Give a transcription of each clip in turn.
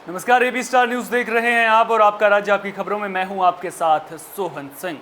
नमस्कार, AB star news देख रहे हैं आप और आपका राज्य आपकी खबरों में मैं हूं आपके साथ सोहन सिंह।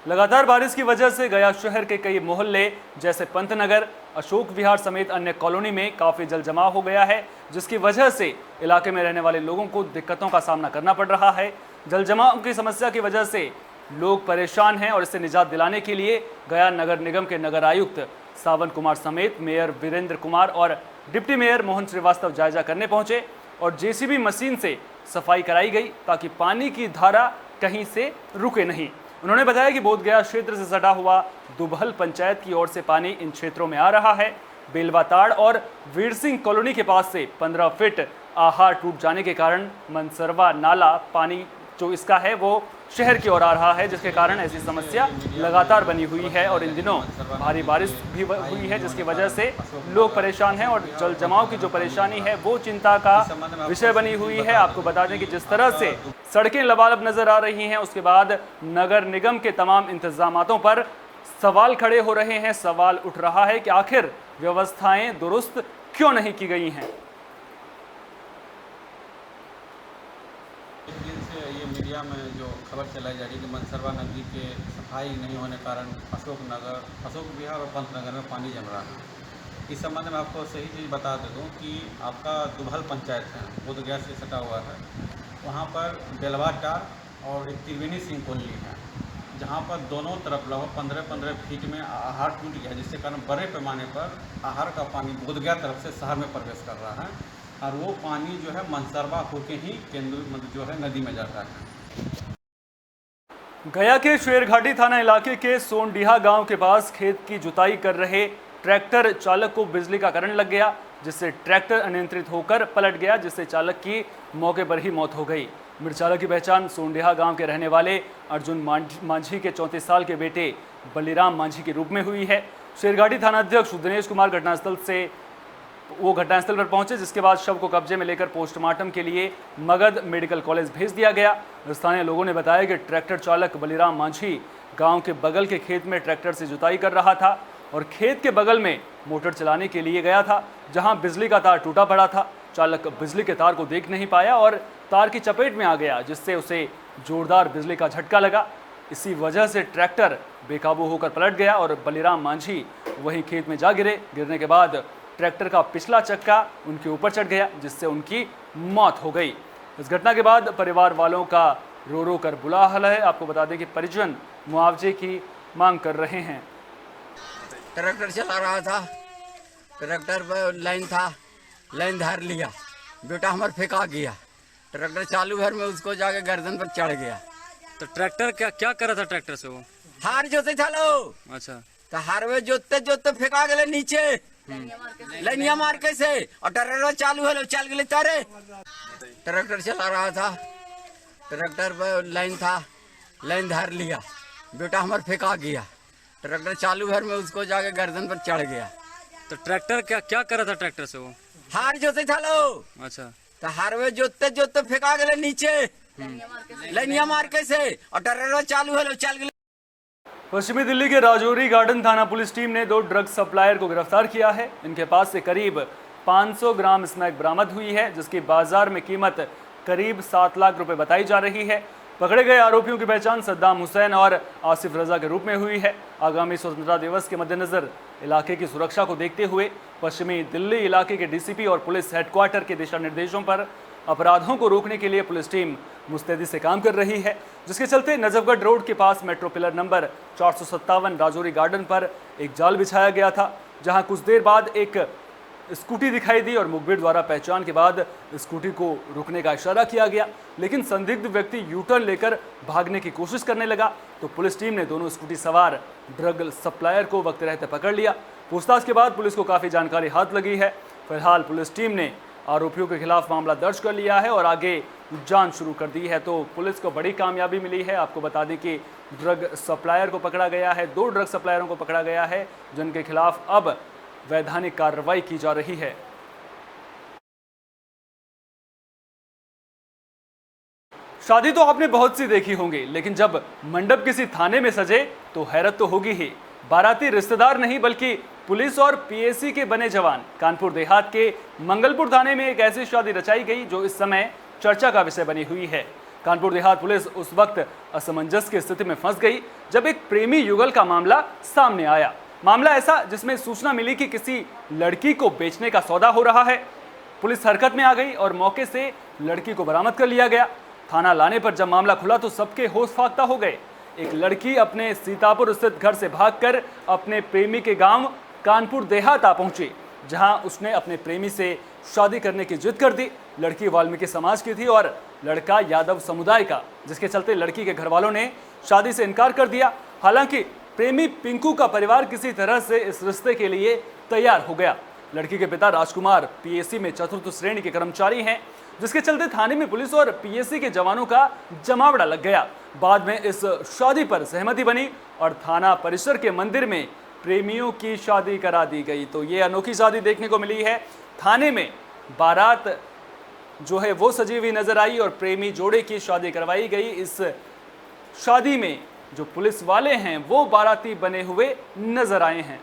लगातार बारिश की वजह से गया शहर के कई मोहल्ले जैसे पंतनगर, अशोक विहार समेत अन्य कॉलोनी में काफी जल जमाव हो गया है, जिसकी वजह से इलाके में रहने वाले लोगों को दिक्कतों का सामना करना पड़ रहा है। जल जमाव की समस्या की वजह से लोग परेशान हैं और इससे निजात दिलाने के लिए गया नगर निगम के नगर आयुक्त सावन कुमार समेत मेयर वीरेंद्र कुमार और डिप्टी मेयर मोहन श्रीवास्तव जायजा करने पहुंचे और जेसीबी मशीन से सफाई कराई गई ताकि पानी की धारा कहीं से रुके नहीं। उन्होंने बताया कि बोधगया क्षेत्र से सटा हुआ दुबहल पंचायत की ओर से पानी इन क्षेत्रों में आ रहा है। बेलवाताड़ और वीर सिंह कॉलोनी के पास से 15 फीट आहार टूट जाने के कारण मनसरवा नाला पानी जो इसका है वो शहर की ओर आ रहा है, जिसके कारण ऐसी समस्या लगातार बनी हुई है और इन दिनों भारी बारिश भी हुई है, जिसकी वजह से लोग परेशान हैं और जल जमाव की जो परेशानी है वो चिंता का विषय बनी हुई है। आपको बता दें कि जिस तरह से सड़कें लबालब नजर आ रही हैं, उसके बाद नगर निगम के तमाम इंतजामातों पर सवाल खड़े हो रहे हैं। सवाल उठ रहा है कि आखिर व्यवस्थाएं दुरुस्त क्यों नहीं की गई हैं। ये मीडिया में जो खबर चलाई जा रही है कि मनसरवा नदी के सफाई नहीं होने कारण अशोक विहार और पंतनगर में पानी जम रहा है। इस संबंध में आपको सही चीज़ बता दे दूँ कि आपका दुबहल पंचायत है, बोधगया से सटा हुआ है, वहाँ पर बेलवाटाड़ और एक त्रिवेणी सिंह कॉलोनी है, जहाँ पर दोनों तरफ लगभग 15-15 फीट में आहार टूट गया, जिसके कारण बड़े पैमाने पर आहार का पानी बोधगया तरफ से शहर में प्रवेश कर रहा है और वो पानी जो है मनसरवा होके ही केंद्र जो है नदी में जाता है। गया के शेरघाटी थाना इलाके के सोनडीहा गांव के पास खेत की जुताई कर रहे ट्रैक्टर चालक को बिजली का करंट लग गया, जिससे ट्रैक्टर अनियंत्रित होकर पलट गया, जिससे चालक की मौके पर ही मौत हो गई। मृत चालक की पहचान सोनडीहा गांव के रहने वाले अर्जुन मांझी के 34 साल के बेटे बलिराम मांझी के रूप में हुई है। शेरघाटी थाना अध्यक्ष दिनेश कुमार घटनास्थल पर पहुंचे, जिसके बाद शव को कब्जे में लेकर पोस्टमार्टम के लिए मगध मेडिकल कॉलेज भेज दिया गया। स्थानीय लोगों ने बताया कि ट्रैक्टर चालक बलिराम मांझी गांव के बगल के खेत में ट्रैक्टर से जुताई कर रहा था और खेत के बगल में मोटर चलाने के लिए गया था, जहां बिजली का तार टूटा पड़ा था। चालक बिजली के तार को देख नहीं पाया और तार की चपेट में आ गया, जिससे उसे जोरदार बिजली का झटका लगा। इसी वजह से ट्रैक्टर बेकाबू होकर पलट गया और बलिराम मांझी वहीं खेत में जा गिरे। गिरने के बाद ट्रैक्टर का पिछला चक्का उनके ऊपर चढ़ गया, जिससे उनकी मौत हो गई। इस घटना के बाद परिवार वालों का रो रो कर बुरा हाल है। आपको बता दें कि परिजन मुआवजे की मांग कर रहे हैं। ट्रैक्टर चला रहा था, ट्रैक्टर पर लाइन था, लाइन धार लिया, बेटा हमार फेंका गया। ट्रैक्टर चालू घर में उसको जाके गर्दन पर चढ़ गया। तो ट्रैक्टर क्या कर रहा था ट्रैक्टर से? वो हार जोते था लो। अच्छा, तो हार में जोतते जोतते फेंका गए नीचे, लाइनिया मार के से, और ट्रैक्टर चालू है चल गए तारे। ट्रैक्टर चला रहा था, ट्रैक्टर पर लाइन था, लाइन धार लिया, बेटा हमार फेंका गया। ट्रैक्टर चालू घर में उसको जाके गर्दन पर चढ़ गया। तो ट्रैक्टर क्या कर रहा था ट्रैक्टर से? वो हार जोते था लो। अच्छा, तो हार में जोतते जोतते फेंका गए नीचे, लाइनिया मार के से, और ट्रैक्टर चालू है चल गए। पश्चिमी दिल्ली के राजौरी गार्डन थाना पुलिस टीम ने 2 ड्रग सप्लायर को गिरफ्तार किया है। इनके पास से करीब 500 ग्राम स्मैक बरामद हुई है, जिसकी बाजार में कीमत करीब 7 लाख रुपए बताई जा रही है। पकड़े गए आरोपियों की पहचान सद्दाम हुसैन और आसिफ रजा के रूप में हुई है। आगामी स्वतंत्रता दिवस के मद्देनजर इलाके की सुरक्षा को देखते हुए पश्चिमी दिल्ली इलाके के डीसीपी और पुलिस हेडक्वार्टर के दिशा निर्देशों पर अपराधों को रोकने के लिए पुलिस टीम मुस्तैदी से काम कर रही है, जिसके चलते नजफगढ़ रोड के पास metro pillar number 457 Rajouri garden पर एक जाल बिछाया गया था, जहां कुछ देर बाद एक स्कूटी दिखाई दी और मुखबिर द्वारा पहचान के बाद स्कूटी को रुकने का इशारा किया गया, लेकिन संदिग्ध व्यक्ति यू टर्न लेकर भागने की कोशिश करने लगा। तो पुलिस टीम ने दोनों स्कूटी सवार ड्रग सप्लायर को वक्त रहते पकड़ लिया। पूछताछ के बाद पुलिस को काफ़ी जानकारी हाथ लगी है। फिलहाल पुलिस टीम ने आरोपियों के खिलाफ मामला दर्ज कर लिया है और आगे जांच शुरू कर दी है। तो पुलिस को बड़ी कामयाबी मिली है। आपको बता दें कि ड्रग सप्लायर को पकड़ा गया है, 2 ड्रग सप्लायरों को पकड़ा गया है, जिनके खिलाफ अब वैधानिक कार्रवाई की जा रही है। शादी तो आपने बहुत सी देखी होंगी, लेकिन जब मंडप किसी थाने में सजे तो हैरत तो होगी ही। बाराती रिश्तेदार नहीं बल्कि पुलिस और पीएसी के बने जवान। कानपुर देहात के मंगलपुर थाने में एक ऐसी शादी रचाई गई जो इस समय चर्चा का विषय बनी हुई है। कानपुर देहात पुलिस उस वक्त असमंजस की स्थिति में फंस गई जब एक प्रेमी युगल का मामला सामने आया। मामला ऐसा जिसमें सूचना मिली कि किसी लड़की को बेचने का सौदा हो रहा है। पुलिस हरकत में आ गई और मौके से लड़की को बरामद कर लिया गया। थाना लाने पर जब मामला खुला तो सबके होश फाख्ता हो गए। एक लड़की अपने सीतापुर स्थित घर से भागकर अपने प्रेमी के गांव कानपुर देहात आ पहुंची, जहां उसने अपने प्रेमी से शादी करने की जिद कर दी। लड़की वाल्मीकि समाज की थी और लड़का यादव समुदाय का, जिसके चलते लड़की के घर वालों ने शादी से इनकार कर दिया। हालांकि प्रेमी पिंकू का परिवार किसी तरह से इस रिश्ते के लिए तैयार हो गया। लड़की के पिता राजकुमार पीएसी में चतुर्थ श्रेणी के कर्मचारी हैं, जिसके चलते थाने में पुलिस और पीएसी के जवानों का जमावड़ा लग गया। बाद में इस शादी पर सहमति बनी और थाना परिसर के मंदिर में प्रेमियों की शादी करा दी गई। तो ये अनोखी शादी देखने को मिली है। थाने में बारात जो है वो सजी हुई नजर आई और प्रेमी जोड़े की शादी करवाई गई। इस शादी में जो पुलिस वाले हैं वो बाराती बने हुए नजर आए हैं।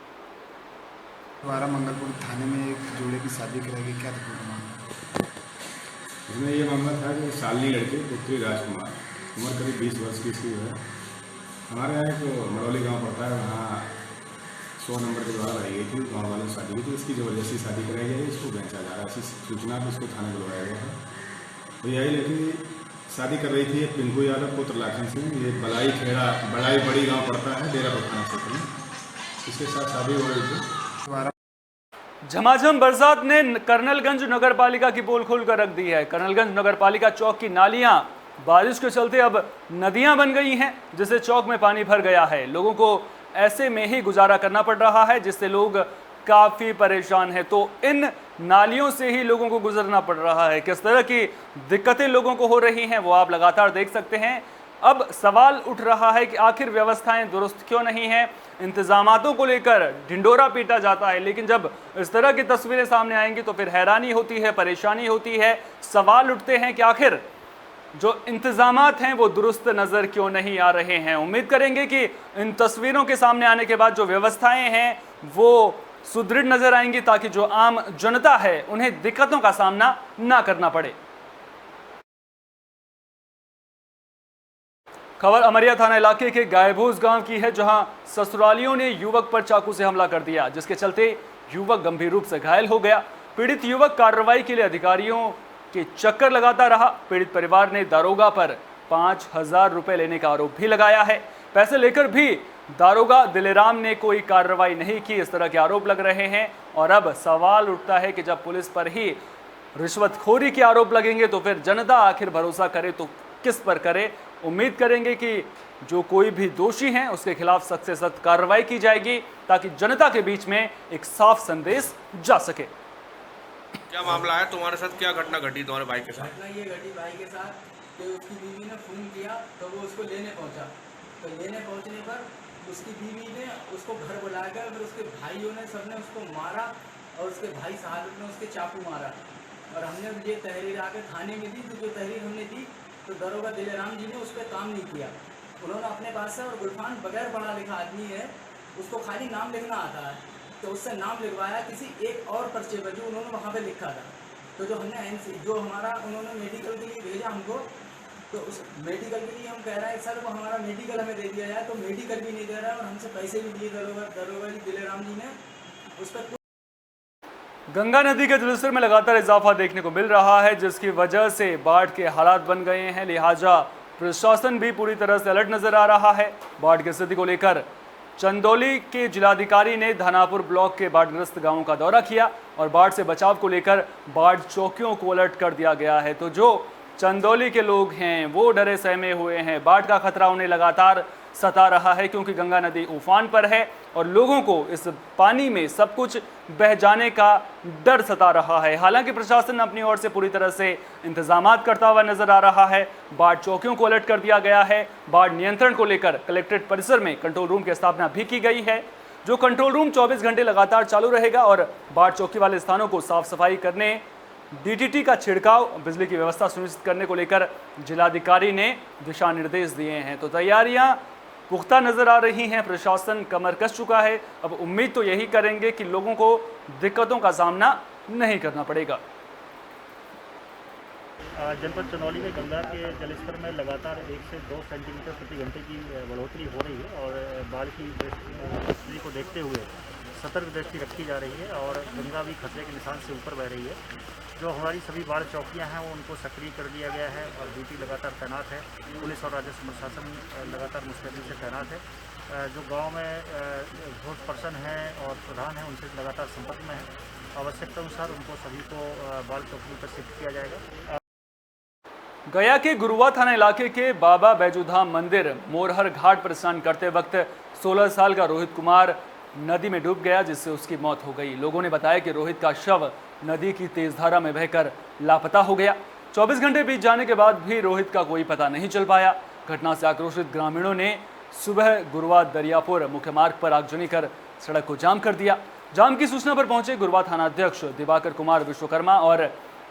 द्वारा मंगलपुर थाने में एक जोड़े की शादी कराई, क्या रिपोर्ट मामला? इसमें ये मामला था कि शालिनी लड़की पुत्री राजकुमार, उम्र करीब 20 वर्ष की इसकी है। हमारे यहाँ एक मरौली गांव पड़ता है, वहाँ 100 नंबर के द्वारा आई गई थी। गाँव वालों से शादी हुई थी, इसकी ज़बरदस्ती शादी कराई गई, इसको बेचा जा रहा है। ऐसी सूचना पर इसको थाने बुलवाया गया है। तो यही लड़की शादी कर रही थी पिंकू यादव पुत्र लाखन सिंह, ये बलाई खेड़ा बड़ाई बड़ी गाँव पड़ता है, डेरा थाना क्षेत्र में। इसके साथ शादी हो रही थी। झमाझम बरसात ने कर्नलगंज नगर पालिका की पोल खोल कर रख दी है। कर्नलगंज नगर पालिका चौक की नालियां बारिश के चलते अब नदियां बन गई हैं, जिससे चौक में पानी भर गया है। लोगों को ऐसे में ही गुजारा करना पड़ रहा है, जिससे लोग काफ़ी परेशान हैं। तो इन नालियों से ही लोगों को गुजरना पड़ रहा है। किस तरह की दिक्कतें लोगों को हो रही हैं वो आप लगातार देख सकते हैं। अब सवाल उठ रहा है कि आखिर व्यवस्थाएं दुरुस्त क्यों नहीं हैं। इंतजामातों को लेकर ढिंडोरा पीटा जाता है, लेकिन जब इस तरह की तस्वीरें सामने आएंगी तो फिर हैरानी होती है, परेशानी होती है। सवाल उठते हैं कि आखिर जो इंतजामात हैं वो दुरुस्त नज़र क्यों नहीं आ रहे हैं। उम्मीद करेंगे कि इन तस्वीरों के सामने आने के बाद जो व्यवस्थाएं हैं वो सुदृढ़ नजर आएंगी, ताकि जो आम जनता है उन्हें दिक्कतों का सामना ना करना पड़े। खबर अमरिया थाना इलाके के गायभूस गांव की है, जहां ससुरालियों ने युवक पर चाकू से हमला कर दिया, जिसके चलते युवक गंभीर रूप से घायल हो गया। पीड़ित युवक कार्रवाई के लिए अधिकारियों के चक्कर लगाता रहा। पीड़ित परिवार ने दारोगा पर 5,000 रुपए लेने का आरोप भी लगाया है। पैसे लेकर भी दारोगा दिलेराम ने कोई कार्रवाई नहीं की, इस तरह के आरोप लग रहे हैं। और अब सवाल उठता है कि जब पुलिस पर ही रिश्वतखोरी के आरोप लगेंगे तो फिर जनता आखिर भरोसा करे तो किस पर करे। उम्मीद करेंगे कि जो कोई भी दोषी हैं उसके खिलाफ सख्त से सख्त कार्रवाई की जाएगी, ताकि जनता के बीच में एक साफ संदेश जा सके। क्या मामला है तुम्हारे साथ, क्या घटना घटी तुम्हारे भाई के साथ? घटना ये घटी भाई के साथ कि उसकी बीवी ने फ़ोन किया तो वो उसको लेने पहुंचा। तो लेने पहुंचने पर उसकी बीवी ने उसको घर बुलाकर फिर उसके भाइयों ने सबने उसको मारा और उसके भाई साहब ने उसके चाकू मारा। और हमने ये तहरीर आकर थाने में दी। तो जो तहरीर हमने दी तो दरोगा दिलेराम जी ने उस पर काम नहीं किया। उन्होंने अपने पास से, और गुलफान बगैर पढ़ा लिखा आदमी है, उसको खाली नाम लिखना आता है, तो उससे नाम लिखवाया किसी एक और पर्चे पर जो उन्होंने वहाँ पे लिखा था। तो जो हमने जो हमारा उन्होंने मेडिकल के लिए भेजा हमको, तो उस मेडिकल के लिए हम कह रहे हैं सर वो हमारा मेडिकल हमें दे दिया जाए, तो मेडिकल भी नहीं दे रहा है और हमसे पैसे भी दिए दरोगा जी दिलेराम जी ने। उस पर गंगा नदी के जलस्तर में लगातार इजाफा देखने को मिल रहा है, जिसकी वजह से बाढ़ के हालात बन गए हैं। लिहाजा प्रशासन भी पूरी तरह से अलर्ट नजर आ रहा है। बाढ़ की स्थिति को लेकर चंदौली के जिलाधिकारी ने धानापुर ब्लॉक के बाढ़ग्रस्त गांवों का दौरा किया और बाढ़ से बचाव को लेकर बाढ़ चौकियों को अलर्ट कर दिया गया है। तो जो चंदौली के लोग हैं वो डरे सहमे हुए हैं। बाढ़ का खतरा उन्हें लगातार सता रहा है, क्योंकि गंगा नदी उफान पर है और लोगों को इस पानी में सब कुछ बह जाने का डर सता रहा है। हालांकि प्रशासन अपनी ओर से पूरी तरह से इंतजामात करता हुआ नजर आ रहा है। बाढ़ चौकियों को अलर्ट कर दिया गया है। बाढ़ नियंत्रण को लेकर कलेक्ट्रेट परिसर में कंट्रोल रूम की स्थापना भी की गई है, जो कंट्रोल रूम 24 घंटे लगातार चालू रहेगा और बाढ़ चौकी वाले स्थानों को साफ सफाई करने, डीटीटी का छिड़काव, बिजली की व्यवस्था सुनिश्चित करने को लेकर जिलाधिकारी ने दिशा निर्देश दिए हैं। तो तैयारियां पुख्ता नजर आ रही हैं। प्रशासन कमर कस चुका है। अब उम्मीद तो यही करेंगे कि लोगों को दिक्कतों का सामना नहीं करना पड़ेगा। जनपद चंदौली में गंगा के जलस्तर में लगातार 1 से 2 सेंटीमीटर प्रति घंटे की बढ़ोतरी हो रही है और बाढ़ की स्थिति को देखते हुए सतर्क दृष्टि रखी जा रही है और गंगा भी खतरे के निशान से ऊपर बह रही है। जो हमारी सभी बाढ़ चौकियां हैं वो उनको सक्रिय कर दिया गया है और ड्यूटी लगातार तैनात है। पुलिस और राजस्व प्रशासन लगातार मुस्तैदी से तैनात है। जो गाँव में घोष पर्सन हैं और प्रधान हैं उनसे लगातार संपर्क में है। आवश्यकता अनुसार उनको सभी को बाढ़ चौकी पर शिफ्ट किया जाएगा। गया के गुरुआ थाना इलाके के बाबा बैजूधाम मंदिर मोरहर घाट पर स्नान करते वक्त 16 साल का रोहित कुमार नदी में डूब गया, जिससे उसकी मौत हो गई। लोगों ने बताया कि रोहित का शव नदी की तेज धारा में बहकर लापता हो गया। 24 घंटे बीत जाने के बाद भी रोहित का कोई पता नहीं चल पाया। घटना से आक्रोशित ग्रामीणों ने सुबह गुरुआ दरियापुर मुख्य मार्ग पर आगजनी कर सड़क को जाम कर दिया। जाम की सूचना पर पहुंचे गुरुआ थाना अध्यक्ष दिवाकर कुमार विश्वकर्मा और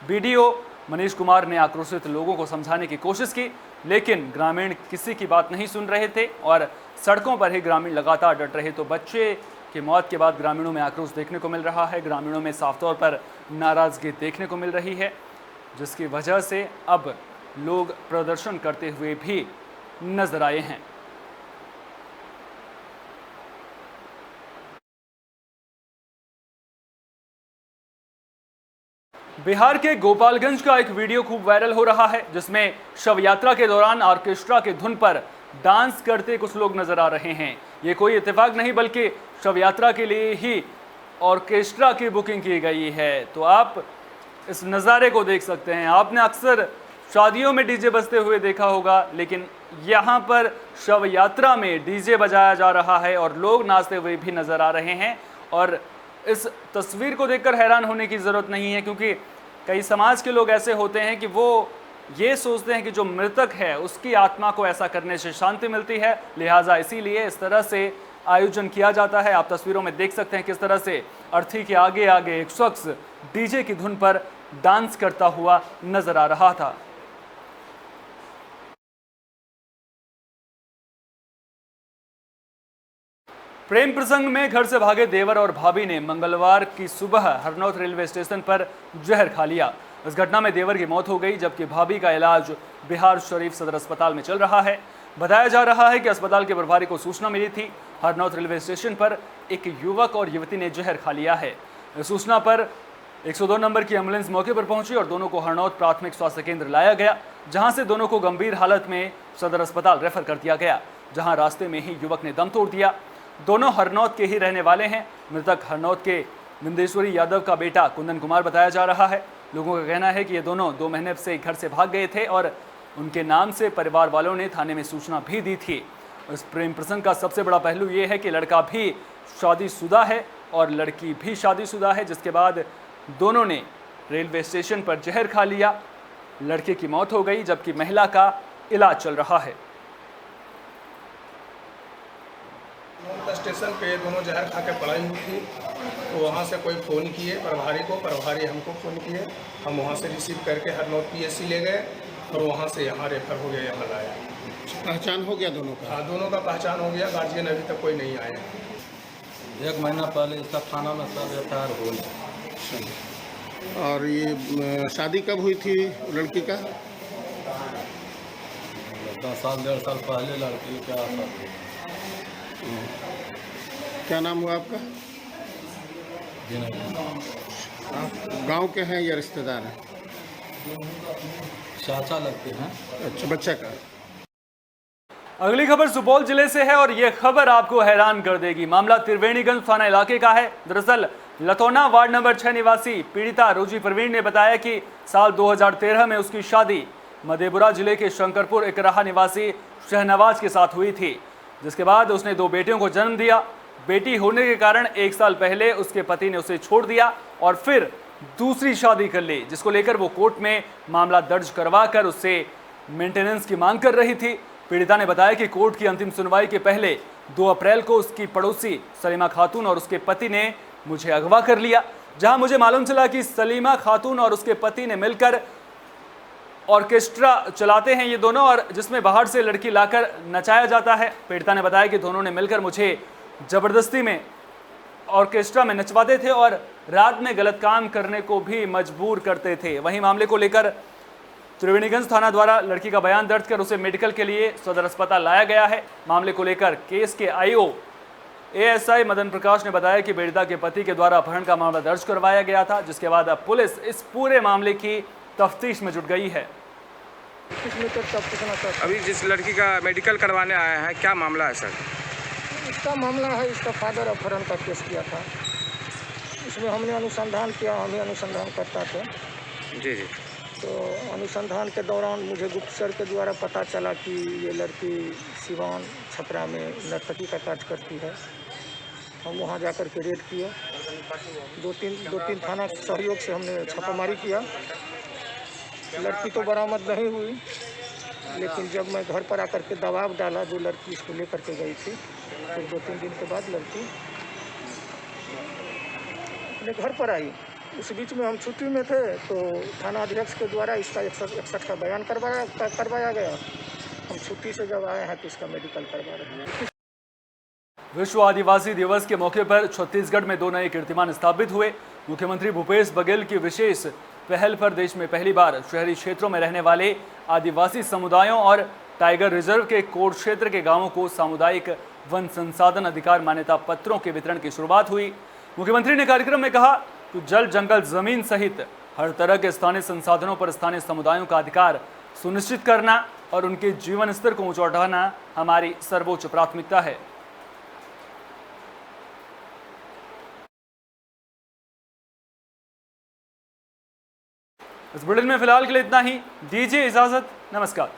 बीडीओ मनीष कुमार ने आक्रोशित लोगों को समझाने की कोशिश की, लेकिन ग्रामीण किसी की बात नहीं सुन रहे थे और सड़कों पर ही ग्रामीण लगातार डट रहे। तो बच्चे की मौत के बाद ग्रामीणों में आक्रोश देखने को मिल रहा है। ग्रामीणों में साफ तौर पर नाराजगी देखने को मिल रही है, जिसकी वजह से अब लोग प्रदर्शन करते हुए भी नजर आए हैं। बिहार के गोपालगंज का एक वीडियो खूब वायरल हो रहा है, जिसमें शव यात्रा के दौरान ऑर्केस्ट्रा के धुन पर डांस करते कुछ लोग नजर आ रहे हैं। ये कोई इत्तेफाक नहीं बल्कि शव यात्रा के लिए ही ऑर्केस्ट्रा की बुकिंग की गई है। तो आप इस नज़ारे को देख सकते हैं। आपने अक्सर शादियों में डीजे बजते हुए देखा होगा, लेकिन यहाँ पर शव यात्रा में डीजे बजाया जा रहा है और लोग नाचते हुए भी नजर आ रहे हैं। और इस तस्वीर को देखकर हैरान होने की ज़रूरत नहीं है, क्योंकि कई समाज के लोग ऐसे होते हैं कि वो ये सोचते हैं कि जो मृतक है उसकी आत्मा को ऐसा करने से शांति मिलती है, लिहाजा इसीलिए इस तरह से आयोजन किया जाता है। आप तस्वीरों में देख सकते हैं किस तरह से अर्थी के आगे आगे एक शख्स डीजे की धुन पर डांस करता हुआ नजर आ रहा था। प्रेम प्रसंग में घर से भागे देवर और भाभी ने मंगलवार की सुबह हरनौत रेलवे स्टेशन पर जहर खा लिया। इस घटना में देवर की मौत हो गई, जबकि भाभी का इलाज बिहार शरीफ सदर अस्पताल में चल रहा है। बताया जा रहा है कि अस्पताल के प्रभारी को सूचना मिली थी। हरनौत रेलवे स्टेशन पर एक युवक और युवती ने जहर खा लिया है। इस सूचना पर 102 नंबर की एम्बुलेंस मौके पर पहुंची और दोनों को हरनौत प्राथमिक स्वास्थ्य केंद्र लाया गया, जहां से दोनों को गंभीर हालत में सदर अस्पताल रेफर कर दिया गया, जहां रास्ते में ही युवक ने दम तोड़ दिया। दोनों हरनौत के ही रहने वाले हैं। मृतक हरनौत के बिंदेश्वरी यादव का बेटा कुंदन कुमार बताया जा रहा है। लोगों का कहना है कि ये दोनों 2 महीने से घर से भाग गए थे और उनके नाम से परिवार वालों ने थाने में सूचना भी दी थी। इस प्रेम प्रसंग का सबसे बड़ा पहलू ये है कि लड़का भी शादीशुदा है और लड़की भी शादीशुदा है, जिसके बाद दोनों ने रेलवे स्टेशन पर जहर खा लिया। लड़के की मौत हो गई, जबकि महिला का इलाज चल रहा है। स्टेशन पे दोनों जहर खा के पड़ाई हुई थी, तो वहाँ से कोई फ़ोन किए प्रभारी को, प्रभारी हमको फ़ोन किए, हम वहाँ से रिसीव करके हरनौत PSC ले गए और वहाँ से यहाँ रेफर हो गया, यहाँ लाया। पहचान हो गया दोनों का? हाँ, दोनों का पहचान हो गया। गार्जियन अभी तक कोई नहीं आया। 1 महीना पहले इसका थाना में सब FIR हो गया। और ये शादी कब हुई थी लड़की का? 10 साल 1.5 साल पहले लड़की का शादी। क्या नाम हुआ आपका? आप गांव के हैं या रिश्तेदार हैं? चाचा लगते हैं। अच्छा, बच्चा का। अगली खबर सुपौल जिले से है और यह खबर आपको हैरान कर देगी। मामला त्रिवेणीगंज थाना इलाके का है। दरअसल लतौना वार्ड नंबर 6 निवासी पीड़िता रोजी प्रवीण ने बताया कि साल 2013 में उसकी शादी मधेपुरा जिले के शंकरपुर इकराहा निवासी शहनवाज के साथ हुई थी, जिसके बाद उसने 2 बेटियों को जन्म दिया। बेटी होने के कारण 1 साल पहले उसके पति ने उसे छोड़ दिया और फिर दूसरी शादी कर ली, जिसको लेकर वो कोर्ट में मामला दर्ज करवाकर उससे मेंटेनेंस की मांग कर रही थी। पीड़िता ने बताया कि कोर्ट की अंतिम सुनवाई के पहले 2 अप्रैल को उसकी पड़ोसी सलीमा खातून और उसके पति ने मुझे अगवा कर लिया, जहां मुझे मालूम चला कि सलीमा खातून और उसके पति ने मिलकर ऑर्केस्ट्रा चलाते हैं ये दोनों, और जिसमें बाहर से लड़की लाकर नचाया जाता है। पीड़िता ने बताया कि दोनों ने मिलकर मुझे जबरदस्ती में ऑर्केस्ट्रा में नचवाते थे और रात में गलत काम करने को भी मजबूर करते थे। वहीं मामले को लेकर त्रिवेणीगंज थाना द्वारा लड़की का बयान दर्ज कर उसे मेडिकल के लिए सदर अस्पताल लाया गया है। मामले को लेकर केस के आईओ एएसआई मदन प्रकाश ने बताया कि पीड़िता के पति के द्वारा अपहरण का मामला दर्ज करवाया गया था, जिसके बाद अब पुलिस इस पूरे मामले की तफ्तीश में जुट गई है। अभी जिस लड़की का मेडिकल करवाने आए हैं, क्या मामला है सर? इसका मामला है, इसका फादर अपहरण का केस किया था। इसमें हमने अनुसंधान किया, हम ही अनुसंधान करता थे। जी जी। तो अनुसंधान के दौरान मुझे गुप्तचर के द्वारा पता चला कि ये लड़की सिवान छपरा में नर्तकी का कार्य करती है। हम वहाँ जाकर के रेड किए, दो तीन थाना के सहयोग से हमने छापामारी किया। लड़की तो बरामद नहीं हुई, लेकिन जब मैं घर पर आकर के दबाव डाला, जो लड़की इसको लेकर के गई थी, फिर 2-3 दिन के बाद लड़की अपने घर पर आई। उस बीच में हम छुट्टी में थे, तो थाना अध्यक्ष के द्वारा इसका 161 का बयान करवाया गया। हम छुट्टी से जब आए हैं तो इसका मेडिकल करवा रहे हैं। विश्व आदिवासी दिवस के मौके पर छत्तीसगढ़ में 2 नए कीर्तिमान स्थापित हुए। मुख्यमंत्री भूपेश बघेल की विशेष पहल पर देश में पहली बार शहरी क्षेत्रों में रहने वाले आदिवासी समुदायों और टाइगर रिजर्व के कोर क्षेत्र के गांवों को सामुदायिक वन संसाधन अधिकार मान्यता पत्रों के वितरण की शुरुआत हुई। मुख्यमंत्री ने कार्यक्रम में कहा कि जल, जंगल, जमीन सहित हर तरह के स्थानीय संसाधनों पर स्थानीय समुदायों का अधिकार सुनिश्चित करना और उनके जीवन स्तर को ऊंचा उठाना हमारी सर्वोच्च प्राथमिकता है। इस बुलेटिन में फिलहाल के लिए इतना ही। दीजिए इजाजत। नमस्कार।